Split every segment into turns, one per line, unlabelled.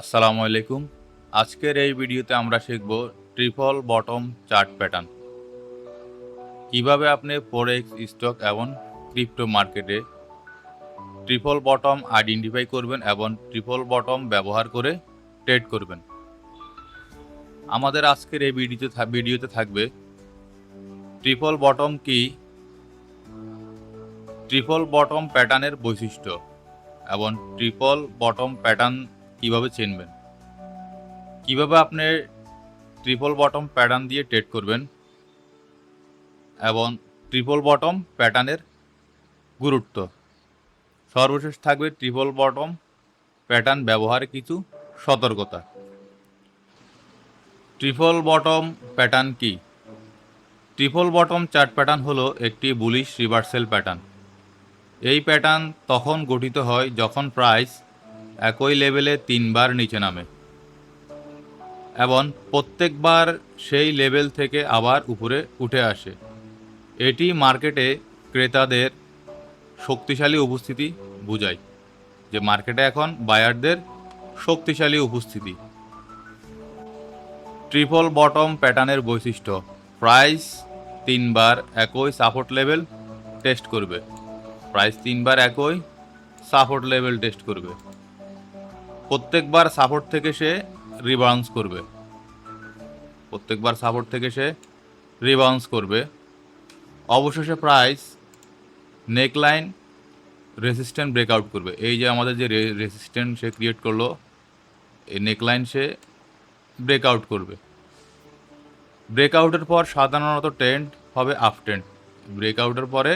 আসসালামু আলাইকুম। আজকের এই ভিডিওতে আমরা শিখব ট্রিপল বটম চার্ট প্যাটার্ন। কিভাবে আপনি ফরেক্স, স্টক এবং ক্রিপ্টো মার্কেটে ট্রিপল বটম আইডেন্টিফাই করবেন এবং ট্রিপল বটম ব্যবহার করে ট্রেড করবেন। আমাদের আজকের এই ভিডিওতে থাকবে ট্রিপল বটম কি, ট্রিপল বটম প্যাটার্নের বৈশিষ্ট্য এবং ট্রিপল বটম প্যাটার্ন কিভাবে চিনবেন, কিভাবে আপনি ট্রিপল বটম প্যাটার্ন দিয়ে ট্রেড করবেন এবং ট্রিপল বটম প্যাটার্নের গুরুত্ব। সর্বশেষ থাকবে ট্রিপল বটম প্যাটার্ন ব্যবহারে কিছু সতর্কতা। ট্রিপল বটম প্যাটার্ন কি? ট্রিপল বটম চার্ট প্যাটার্ন হলো একটি বুলিশ রিভার্সাল প্যাটার্ন। এই প্যাটার্ন তখন গঠিত হয় যখন প্রাইস একই লেভেলে 3 বার নিচে নামে এবং প্রত্যেকবার সেই লেভেল থেকে আবার উপরে উঠে আসে। এটি মার্কেটে ক্রেতাদের শক্তিশালী উপস্থিতি বোঝায়, যে মার্কেটে এখন বায়ারদের শক্তিশালী উপস্থিতি। ট্রিপল বটম প্যাটার্নের বৈশিষ্ট্য: প্রাইস 3 বার একই সাপোর্ট লেভেল টেস্ট করবে। প্রাইস 3 বার একই সাপোর্ট লেভেল টেস্ট করবে। প্রত্যেকবার সাপোর্ট থেকে সে রিবাউন্স করবে। প্রত্যেকবার সাপোর্ট থেকে সে রিবাউন্স করবে। অবশেষে প্রাইস নেকলাইন রেসিস্ট্যান্ট ব্রেকআউট করবে। এই যে আমাদের যে রেসিস্ট্যান্ট সে ক্রিয়েট করলো, এই নেকলাইন সে ব্রেকআউট করবে। ব্রেকআউটের পর সাধারণত ট্রেন্ড হবে আপ ট্রেন্ড। ব্রেকআউটের পরে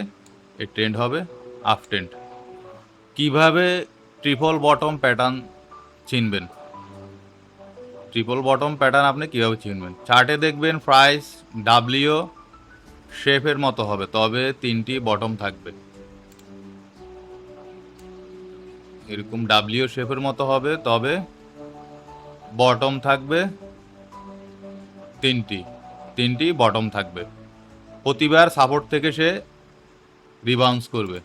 এই ট্রেন্ড হবে আপ ট্রেন্ড। কীভাবে ট্রিপল বটম প্যাটার্ন চিনবেন? ট্রিপল বটম প্যাটার্ন আপনি কীভাবে চিনবেন? চার্টে দেখবেন প্রাইস ডাব্লিউ শেপের মতো হবে, তবে 3টি বটম থাকবে। এরকম ডাব্লিউ শেপের মতো হবে, তবে বটম থাকবে 3টি বটম থাকবে। প্রতিবার সাপোর্ট থেকে সে রিবাউন্স করবে।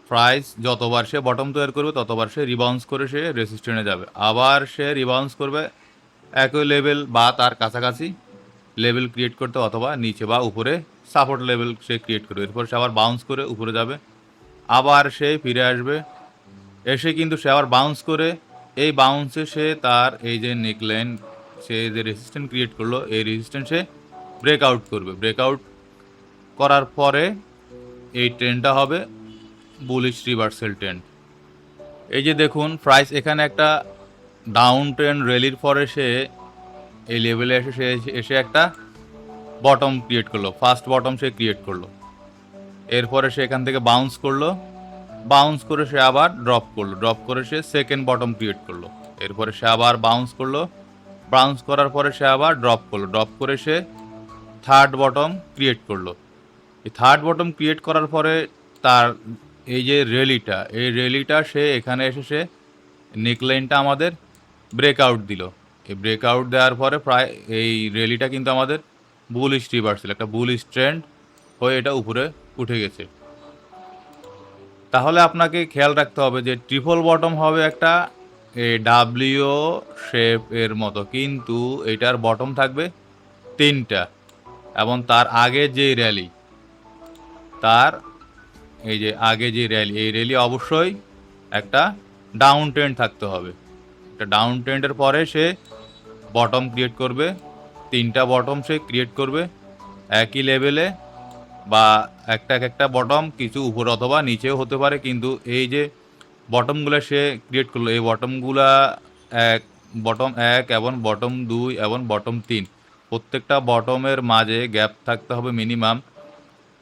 প্রাইস যতবার সে বটম তৈরি করবে ততবার সে রিবাউন্স করে সে রেসিস্ট্যান্টে যাবে। আবার সে রিবাউন্স করবে একই লেভেল বা তার কাছাকাছি লেভেল ক্রিয়েট করতে, অথবা নিচে বা উপরে সাপোর্ট লেভেল সে ক্রিয়েট করবে। এরপর সে আবার বাউন্স করে উপরে যাবে, আবার সে ফিরে আসবে। এসে কিন্তু সে আবার বাউন্স করে, এই বাউন্সে সে তার এই যে নেকলাইন সে যে রেজিস্ট্যান্ট ক্রিয়েট করলো, এই রেজিস্ট্যান্ট সে ব্রেকআউট করবে। ব্রেকআউট করার পরে এই ট্রেন্ডটা হবে বুলিশ রিভার্সাল ট্রেন্ড। এই যে দেখুন প্রাইস এখানে একটা ডাউন ট্রেন্ড র্যালির পরে সে এই লেভেলে এসে একটা বটম ক্রিয়েট করলো, ফার্স্ট বটম সে ক্রিয়েট করলো। এরপরে সে এখান থেকে বাউন্স করলো, বাউন্স করে সে আবার ড্রপ করলো, ড্রপ করে সে সেকেন্ড বটম ক্রিয়েট করলো। এরপরে সে আবার বাউন্স করলো, বাউন্স করার পরে সে আবার ড্রপ করলো, ড্রপ করে সে থার্ড বটম ক্রিয়েট করলো। এই থার্ড বটম ক্রিয়েট করার পরে তার এই যে র্যালিটা সে এখানে এসে সে নেকলাইনটা আমাদের ব্রেকআউট দিল। এই ব্রেকআউট দেওয়ার পরে প্রায় এই র্যালিটা কিন্তু আমাদের বুলিশ রিভার্সাল, একটা বুলিশ ট্রেন্ড হয়ে এটা উপরে উঠে গেছে। তাহলে আপনাকে খেয়াল রাখতে হবে যে ট্রিপল বটম হবে একটা ডাব্লিউ শেপ এর মতো, কিন্তু এটার বটম থাকবে 3টা এবং তার আগে যে র্যালি, তার এই যে আগে যে র্যালি, এই র্যালি অবশ্যই একটা ডাউন ট্রেন্ড থাকতে হবে। একটা ডাউন ট্রেন্ডের পরে সে বটম ক্রিয়েট করবে, 3টা বটম সে ক্রিয়েট করবে একই লেভেলে, বা একটা বটম কিছু উপরে অথবা নিচেও হতে পারে। কিন্তু এই যে বটমগুলো সে ক্রিয়েট করলো, এই বটমগুলা বটম 1 এবং বটম 2 এবং বটম 3, প্রত্যেকটা বটমের মাঝে গ্যাপ থাকতে হবে মিনিমাম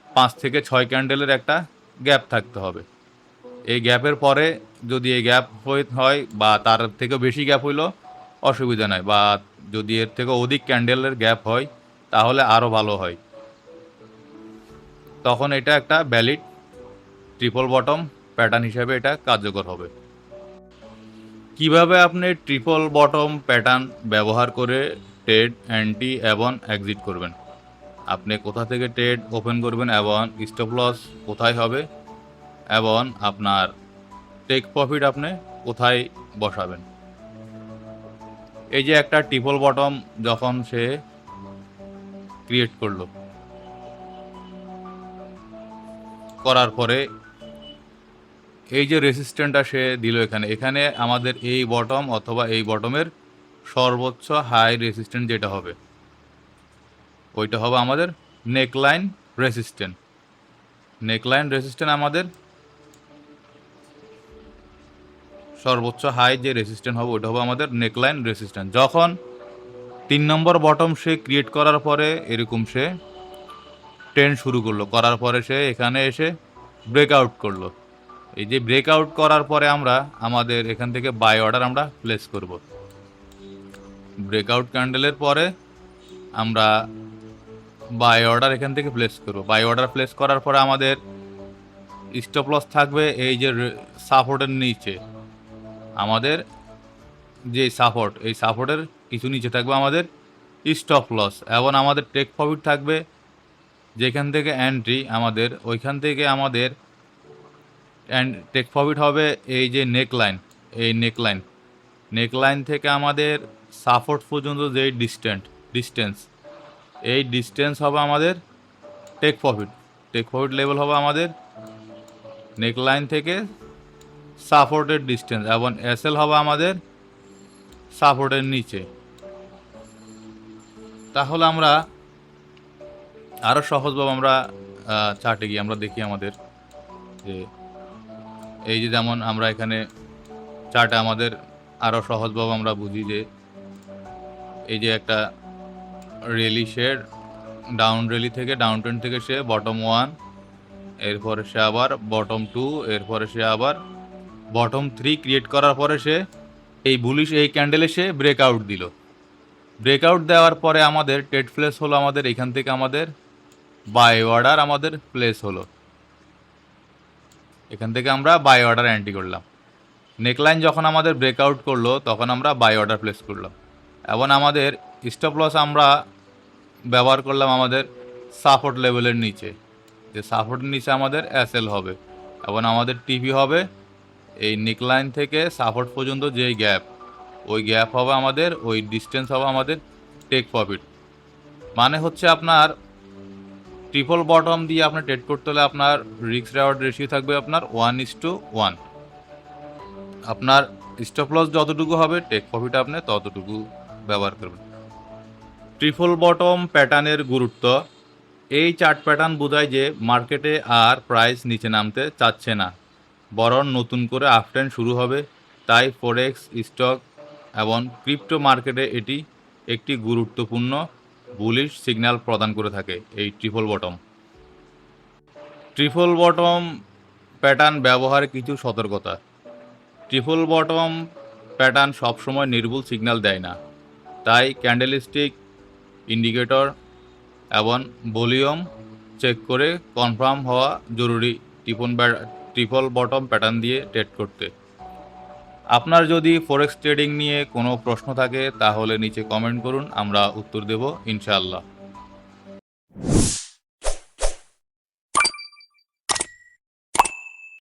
5 থেকে 6 ক্যান্ডেলের একটা গ্যাপ থাকতে হবে। এই গ্যাপের পরে যদি এই গ্যাপ হয় বা তার থেকেও বেশি গ্যাপ হইলো অসুবিধা নাই, বা যদি এর থেকে অধিক ক্যান্ডেলের গ্যাপ হয় তাহলে আরও ভালো হয়। তখন এটা একটা ভ্যালিড ট্রিপল বটম প্যাটার্ন হিসাবে এটা কার্যকর হবে। কিভাবে আপনি ট্রিপল বটম প্যাটার্ন ব্যবহার করে ট্রেড এন্ট্রি এবং এক্সিট করবেন? আপনি কোথা থেকে ট্রেড ওপেন করবেন এবং স্টপ লস কোথায় হবে, এবং আপনার টেক প্রফিট আপনি কোথায় বসাবেন। এই যে একটা ট্রিপল বটম যখন সে ক্রিয়েট করলো, করার পরে এই যে রেসিস্ট্যান্টটা সে দিল এখানে আমাদের এই বটম অথবা এই বটমের সর্বোচ্চ হাই রেসিস্ট্যান্ট যেটা হবে ওইটা হবে আমাদের নেকলাইন রেসিস্ট্যান্ট। নেকলাইন রেসিস্ট্যান্ট আমাদের সর্বোচ্চ হাই যে রেসিস্ট্যান্ট হবে ওইটা হবে আমাদের নেকলাইন রেসিস্ট্যান্ট। যখন 3 নম্বর বটম সে ক্রিয়েট করার পরে এরকম সে ট্রেন্ড শুরু করলো, করার পরে সে এখানে এসে ব্রেকআউট করলো। এই যে ব্রেকআউট করার পরে আমরা আমাদের এখান থেকে বাই অর্ডার আমরা প্লেস করব। ব্রেকআউট ক্যান্ডেলের পরে আমরা বাই অর্ডার এখান থেকে প্লেস করব। বাই অর্ডার প্লেস করার পরে আমাদের স্টপ লস থাকবে এই যে সাপোর্টের নিচে। আমাদের যে সাপোর্ট, এই সাপোর্টের কিছু নিচে থাকবে আমাদের স্টপ লস, এবং আমাদের টেক প্রফিট থাকবে যেখান থেকে এন্ট্রি আমাদের ওইখান থেকে আমাদের টেক প্রফিট হবে এই যে নেকলাইন, এই নেকলাইন থেকে আমাদের সাপোর্ট পর্যন্ত যে ডিস্টেন্স এই ডিস্টেন্স হবে আমাদের টেক প্রফিট লেভেল হবে আমাদের নেকলাইন থেকে সাপোর্টের ডিস্টেন্স, এবং এসএল হবে আমাদের সাপোর্টের নিচে। তাহলে আমরা আরও সহজভাবে আমরা চার্টে গিয়ে আমরা দেখি আমাদের যে এই যে যেমন আমরা এখানে চার্টে আমাদের আরও সহজভাবে আমরা বুঝি যে এই যে একটা রেলি শেড ডাউন রেলি থেকে ডাউন ট্রেন্ড থেকে সে বটম 1, এরপরে সে আবার বটম 2, এরপরে সে আবার বটম 3 ক্রিয়েট করার পরে সে এই বুলিশ এই ক্যান্ডেলে সে ব্রেকআউট দিল। ব্রেকআউট দেওয়ার পরে আমাদের ট্রেড প্লেস হলো আমাদের এখান থেকে আমাদের বাই অর্ডার আমাদের প্লেস হলো, এখান থেকে আমরা বাই অর্ডার এন্ট্রি করলাম। নেকলাইন যখন আমাদের ব্রেকআউট করলো তখন আমরা বাই অর্ডার প্লেস করলাম, এবং আমাদের স্টপ লস আমরা ব্যবহার করলাম আমাদের সাপোর্ট লেভেলের নিচে। যে সাপোর্টের নিচে আমাদের এসএল হবে, এবং আমাদের টিভি হবে এই নেকলাইন থেকে সাপোর্ট পর্যন্ত যেই গ্যাপ, ওই গ্যাপ হবে আমাদের, ওই ডিস্টেন্স হবে আমাদের টেক প্রফিট। মানে হচ্ছে আপনার ট্রিপল বটম দিয়ে আপনার ট্রেড করতে হলে আপনার রিস্ক রেওয়ার্ড রেশিও থাকবে আপনার 1:1। আপনার স্টপ লস যতটুকু হবে টেক প্রফিট আপনি ততটুকু ব্যবহার করবেন। ট্রিপল বটম প্যাটার্নের গুরুত্ব, এই চার্ট প্যাটার্ন বোঝায় যে মার্কেটে আর প্রাইস নিচে নামতে চাচ্ছে না, বরং নতুন করে আপট্রেন্ড শুরু হবে। তাই ফরেক্স, স্টক এবং ক্রিপ্টো মার্কেটে এটি একটি গুরুত্বপূর্ণ বুলিশ সিগন্যাল প্রদান করে থাকে। এই ট্রিপল বটম প্যাটার্ন ব্যবহারে কিছু সতর্কতা। ট্রিপল বটম প্যাটার্ন সবসময় নির্ভুল সিগন্যাল দেয় না, তাই ক্যান্ডেলস্টিক, ইন্ডিকেটর এবং ভলিউম চেক করে কনফার্ম হওয়া জরুরি ট্রিপল বটম প্যাটার্ন দিয়ে ট্রেড করতে। আপনার যদি ফরেক্স ট্রেডিং নিয়ে কোনো প্রশ্ন থাকে তাহলে নিচে কমেন্ট করুন, আমরা উত্তর দেব ইনশাআল্লাহ।